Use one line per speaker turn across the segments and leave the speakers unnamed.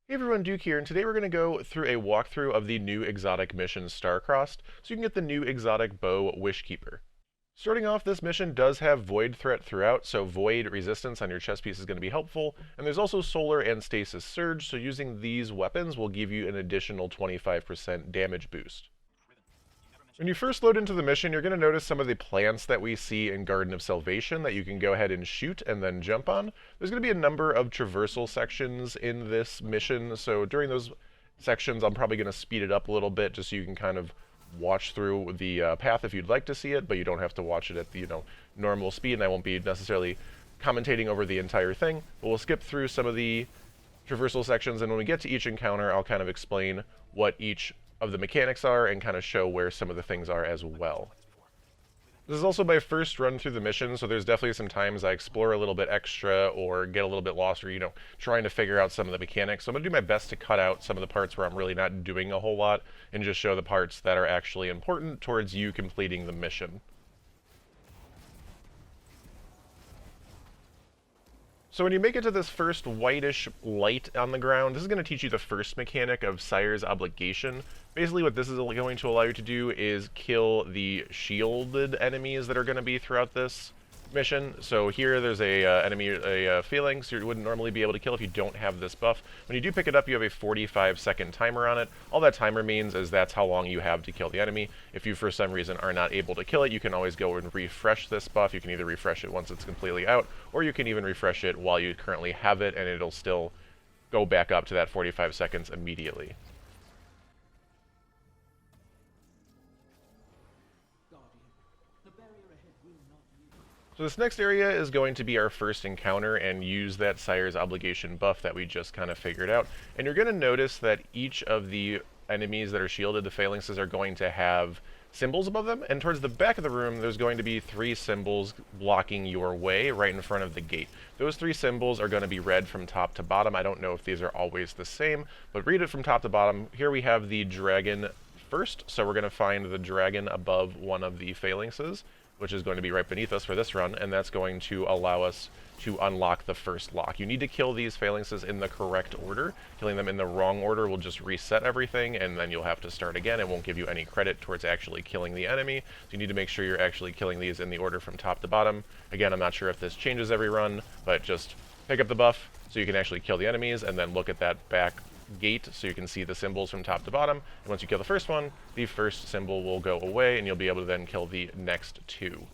Hey everyone, Duke here, and today we're going to go through a walkthrough of the new exotic mission Starcrossed, so you can get the new exotic bow Wishkeeper. Starting off, this mission does have void threat throughout, so void resistance on your chest piece is going to be helpful, and there's also solar and stasis surge, so using these weapons will give you an additional 25% damage boost. When you first load into the mission, you're going to notice some of the plants that we see in Garden of Salvation that you can go ahead and shoot and then jump on. There's going to be a number of traversal sections in this mission, so during those sections I'm probably going to speed it up a little bit just so you can kind of watch through the path if you'd like to see it, but you don't have to watch it at the normal speed, and I won't be necessarily commentating over the entire thing. But we'll skip through some of the traversal sections, and when we get to each encounter, I'll kind of explain what each of the mechanics are and kind of show where some of the things are as well. This is also my first run through the mission, so there's definitely some times I explore a little bit extra or get a little bit lost or, trying to figure out some of the mechanics. So I'm going to do my best to cut out some of the parts where I'm really not doing a whole lot and just show the parts that are actually important towards you completing the mission. So when you make it to this first whitish light on the ground, this is going to teach you the first mechanic of Sire's Obligation. Basically what this is going to allow you to do is kill the shielded enemies that are going to be throughout this mission. So here there's a phalanx you wouldn't normally be able to kill if you don't have this buff. When you do pick it up, you have a 45-second timer on it. All that timer means is that's how long you have to kill the enemy. If you for some reason are not able to kill it, you can always go and refresh this buff. You can either refresh it once it's completely out, or you can even refresh it while you currently have it, and it'll still go back up to that 45 seconds immediately. So this next area is going to be our first encounter and use that Sire's Obligation buff that we just kind of figured out. And you're going to notice that each of the enemies that are shielded, the phalanxes, are going to have symbols above them. And towards the back of the room, there's going to be 3 symbols blocking your way right in front of the gate. Those 3 symbols are going to be read from top to bottom. I don't know if these are always the same, but read it from top to bottom. Here we have the dragon first, so we're going to find the dragon above one of the phalanxes, which is going to be right beneath us for this run, and that's going to allow us to unlock the first lock. You need to kill these phalanxes in the correct order. Killing them in the wrong order will just reset everything, and then you'll have to start again. It won't give you any credit towards actually killing the enemy, so you need to make sure you're actually killing these in the order from top to bottom. Again, I'm not sure if this changes every run, but just pick up the buff so you can actually kill the enemies, and then look at that back gate so you can see the symbols from top to bottom. And once you kill the first one, the first symbol will go away and you'll be able to then kill the next 2.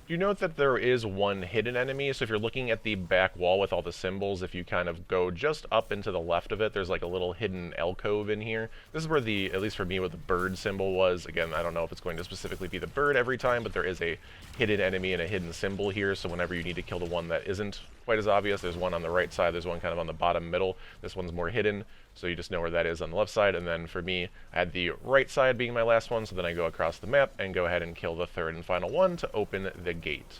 You note that there is one hidden enemy, so if you're looking at the back wall with all the symbols, if you kind of go just up and to the left of it, there's like a little hidden alcove in here. This is where at least for me, what the bird symbol was. Again, I don't know if it's going to specifically be the bird every time, but there is a hidden enemy and a hidden symbol here, so whenever you need to kill the one that isn't quite as obvious, there's one on the right side, there's one kind of on the bottom middle. This one's more hidden, so you just know where that is on the left side. And then for me, I had the right side being my last one, so then I go across the map and go ahead and kill the third and final one to open the gate.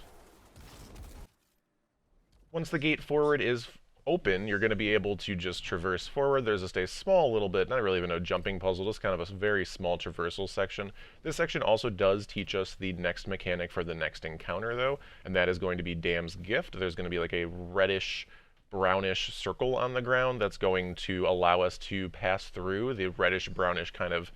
Once the gate forward is open, you're going to be able to just traverse forward. There's just a small little bit, not really even a jumping puzzle, just kind of a very small traversal section. This section also does teach us the next mechanic for the next encounter, though, and that is going to be Dam's Gift. There's going to be like a reddish brownish circle on the ground that's going to allow us to pass through the reddish brownish kind of,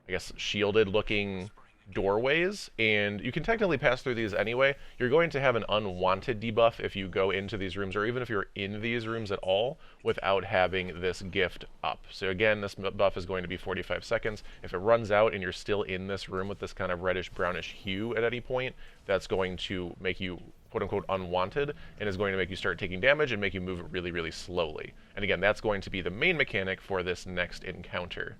I guess, shielded looking doorways, and you can technically pass through these anyway. You're going to have an unwanted debuff if you go into these rooms, or even if you're in these rooms at all without having this gift up. So again, this buff is going to be 45 seconds. If it runs out and you're still in this room with this kind of reddish brownish hue at any point, that's going to make you quote-unquote unwanted, and is going to make you start taking damage and make you move really, really slowly. And again, that's going to be the main mechanic for this next encounter.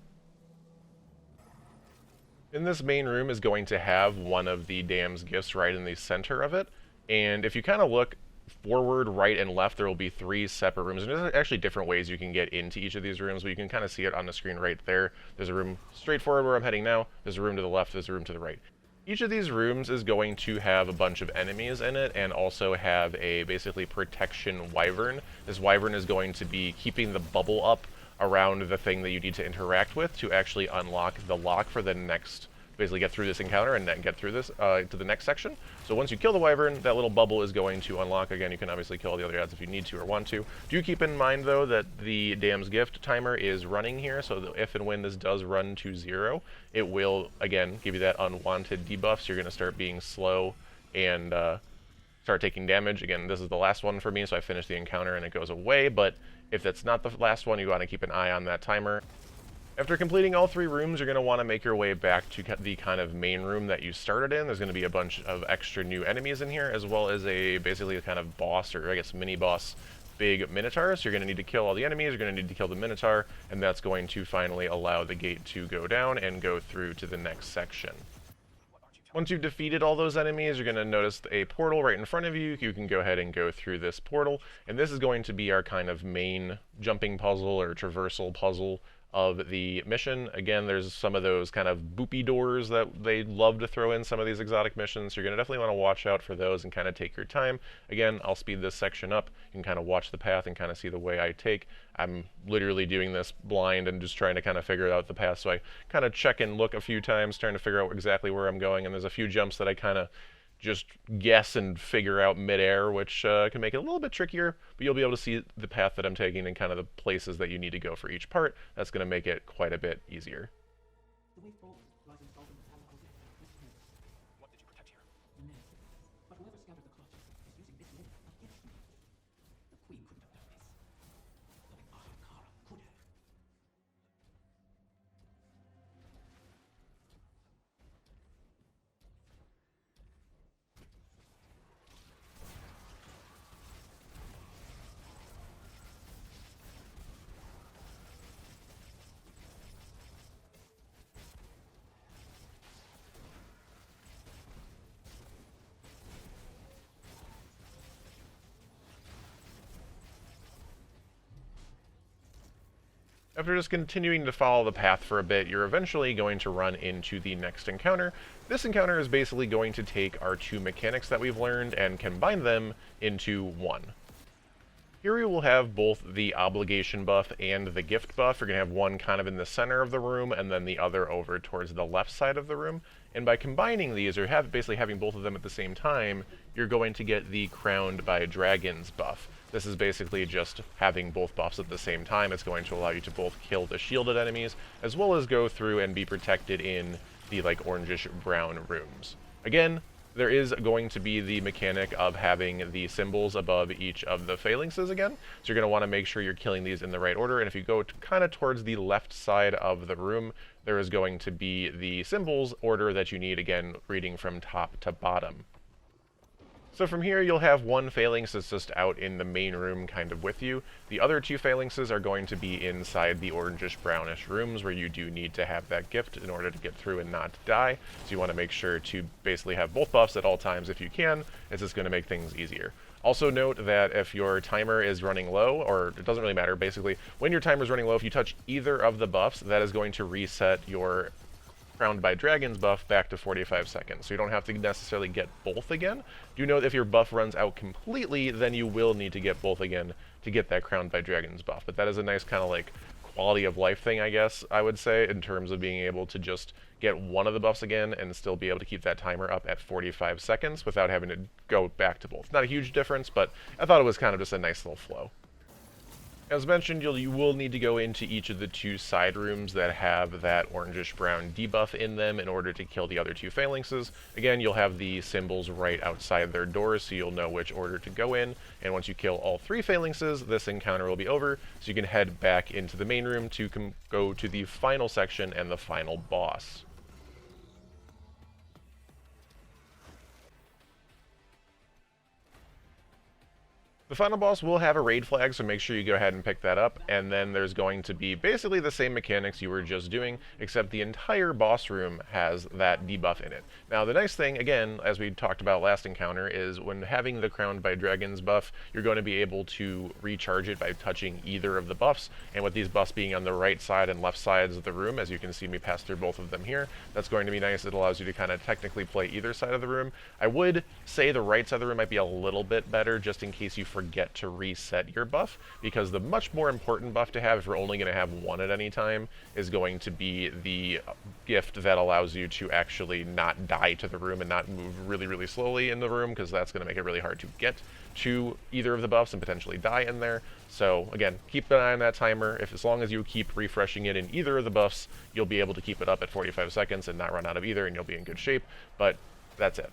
In this main room is going to have one of the Dam's Gifts right in the center of it, and if you kind of look forward, right, and left, there will be 3 separate rooms. And there's actually different ways you can get into each of these rooms, but you can kind of see it on the screen right there. There's a room straight forward where I'm heading now, there's a room to the left, there's a room to the right. Each of these rooms is going to have a bunch of enemies in it, and also have a basically protection wyvern. This wyvern is going to be keeping the bubble up around the thing that you need to interact with to actually unlock the lock for the next basically get through this encounter and then get through this to the next section. So once you kill the wyvern, that little bubble is going to unlock. Again, you can obviously kill all the other ads if you need to or want to. Do keep in mind, though, that the Dam's Gift timer is running here, so that if and when this does run to 0, it will, again, give you that unwanted debuff, so you're going to start being slow and start taking damage. Again, this is the last one for me, so I finish the encounter and it goes away, but if that's not the last one, you want to keep an eye on that timer. After completing all 3 rooms, you're going to want to make your way back to the kind of main room that you started in. There's going to be a bunch of extra new enemies in here, as well as basically a kind of boss, or I guess mini-boss, big Minotaur. So you're going to need to kill all the enemies, you're going to need to kill the Minotaur, and that's going to finally allow the gate to go down and go through to the next section. Once you've defeated all those enemies, you're going to notice a portal right in front of you. You can go ahead and go through this portal, and this is going to be our kind of main jumping puzzle or traversal puzzle of the mission. Again, there's some of those kind of boopy doors that they love to throw in some of these exotic missions. So you're going to definitely want to watch out for those and kind of take your time. Again, I'll speed this section up. You can kind of watch the path and kind of see the way I take. I'm literally doing this blind and just trying to kind of figure out the path. So I kind of check and look a few times, trying to figure out exactly where I'm going. And there's a few jumps that I kind of just guess and figure out midair, which can make it a little bit trickier, but you'll be able to see the path that I'm taking and kind of the places that you need to go for each part. That's going to make it quite a bit easier.
The way forward lies in solving the power of this myth. What did you protect here? The myth. But whoever scattered the clutch is using this myth against me. The Queen couldn't have done this. Only Ahakara could have.
After just continuing to follow the path for a bit, you're eventually going to run into the next encounter. This encounter is basically going to take our 2 mechanics that we've learned and combine them into one. Here we will have both the obligation buff and the gift buff. You're going to have one kind of in the center of the room and then the other over towards the left side of the room. And by combining these, or basically having both of them at the same time, you're going to get the Crowned by Dragons buff. This is basically just having both buffs at the same time. It's going to allow you to both kill the shielded enemies, as well as go through and be protected in the like orangish-brown rooms. Again, there is going to be the mechanic of having the symbols above each of the phalanxes again. So you're going to want to make sure you're killing these in the right order. And if you go kind of towards the left side of the room, there is going to be the symbols order that you need, again, reading from top to bottom. So from here, you'll have one phalanx that's just out in the main room kind of with you. The other 2 phalanxes are going to be inside the orangish-brownish rooms where you do need to have that gift in order to get through and not die. So you want to make sure to basically have both buffs at all times if you can. It's just going to make things easier. Also note that if your timer is running low, or it doesn't really matter, basically, when your timer is running low, if you touch either of the buffs, that is going to reset your Crowned by Dragons buff back to 45 seconds, so you don't have to necessarily get both again. Do note if your buff runs out completely, then you will need to get both again to get that Crowned by Dragons buff. But that is a nice kind of like quality of life thing, I guess I would say, in terms of being able to just get one of the buffs again and still be able to keep that timer up at 45 seconds without having to go back to both. Not a huge difference, but I thought it was kind of just a nice little flow. As mentioned, you will need to go into each of the 2 side rooms that have that orangish-brown debuff in them in order to kill the other 2 phalanxes. Again, you'll have the symbols right outside their doors, so you'll know which order to go in. And once you kill all 3 phalanxes, this encounter will be over, so you can head back into the main room to go to the final section and the final boss. The final boss will have a raid flag, so make sure you go ahead and pick that up, and then there's going to be basically the same mechanics you were just doing, except the entire boss room has that debuff in it. Now, the nice thing, again, as we talked about last encounter, is when having the Crowned by Dragons buff, you're going to be able to recharge it by touching either of the buffs, and with these buffs being on the right side and left sides of the room, as you can see me pass through both of them here, that's going to be nice. It allows you to kind of technically play either side of the room. I would say the right side of the room might be a little bit better, just in case you forget to reset your buff, because the much more important buff to have, if you're only going to have one at any time, is going to be the gift that allows you to actually not die to the room and not move really, really slowly in the room, because that's going to make it really hard to get to either of the buffs and potentially die in there. So again, keep an eye on that timer. If as long as you keep refreshing it in either of the buffs, you'll be able to keep it up at 45 seconds and not run out of either, and you'll be in good shape. But that's it.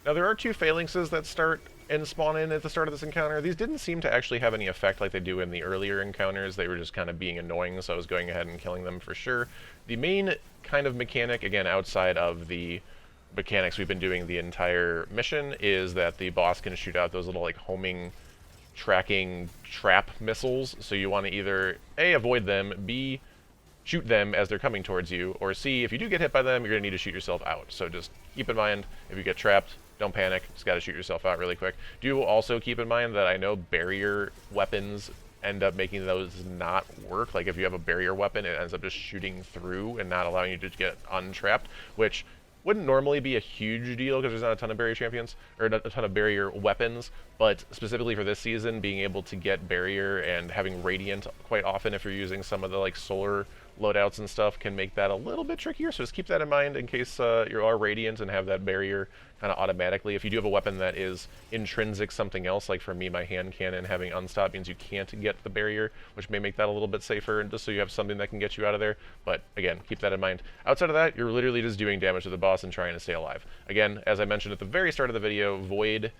Now there are two phalanxes that start and spawn in at the start of this encounter. These didn't seem to actually have any effect like they do in the earlier encounters. They were just kind of being annoying, so I was going ahead and killing them for sure. The main kind of mechanic, again, outside of the mechanics we've been doing the entire mission, is that the boss can shoot out those little like homing, tracking trap missiles. So you want to either A, avoid them, B, shoot them as they're coming towards you, or C, if you do get hit by them, you're going to need to shoot yourself out. So just keep in mind, if you get trapped, don't panic, just got to shoot yourself out really quick. Do also keep in mind that I know barrier weapons end up making those not work. Like if you have a barrier weapon, it ends up just shooting through and not allowing you to get untrapped, which wouldn't normally be a huge deal because there's not a ton of barrier champions, or a ton of barrier weapons, but specifically for this season, being able to get barrier and having radiant quite often if you're using some of the like solar loadouts and stuff can make that a little bit trickier, so just keep that in mind in case you are radiant and have that barrier kind of automatically. If you do have a weapon that is intrinsic something else, like for me, my hand cannon having unstop means you can't get the barrier, which may make that a little bit safer, and just so you have something that can get you out of there. But again, keep that in mind. Outside of that, you're literally just doing damage to the boss and trying to stay alive. Again, as I mentioned at the very start of the video, Void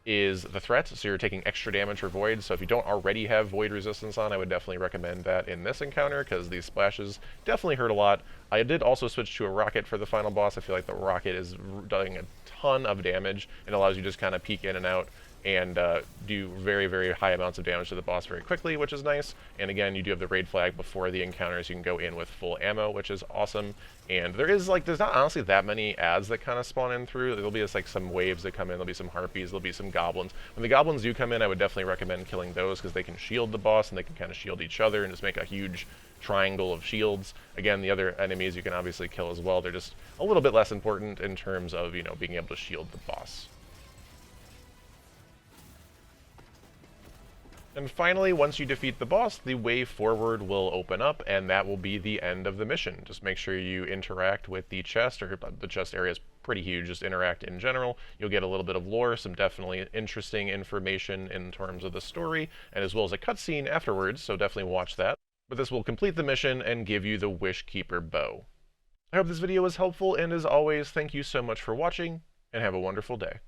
is the threat, so you're taking extra damage for Void. So if you don't already have Void resistance on, I would definitely recommend that in this encounter, because these splashes definitely hurt a lot. I did also switch to a rocket for the final boss. I feel like the rocket is doing a ton of damage and allows you to just kind of peek in and out and do very, very high amounts of damage to the boss very quickly, which is nice. And again, you do have the raid flag before the encounters. You can go in with full ammo, which is awesome. And there's not honestly that many ads that kind of spawn in through. There'll be just like some waves that come in. There'll be some harpies. There'll be some goblins. When the goblins do come in, I would definitely recommend killing those, because they can shield the boss and they can kind of shield each other and just make a huge triangle of shields. Again, the other enemies you can obviously kill as well. They're just a little bit less important in terms of, you know, being able to shield the boss. And finally, once you defeat the boss, the way forward will open up, and that will be the end of the mission. Just make sure you interact with the chest, or the chest area is pretty huge, just interact in general. You'll get a little bit of lore, some definitely interesting information in terms of the story, and as well as a cutscene afterwards, so definitely watch that. But this will complete the mission and give you the Wishkeeper bow. I hope this video was helpful, and as always, thank you so much for watching, and have a wonderful day.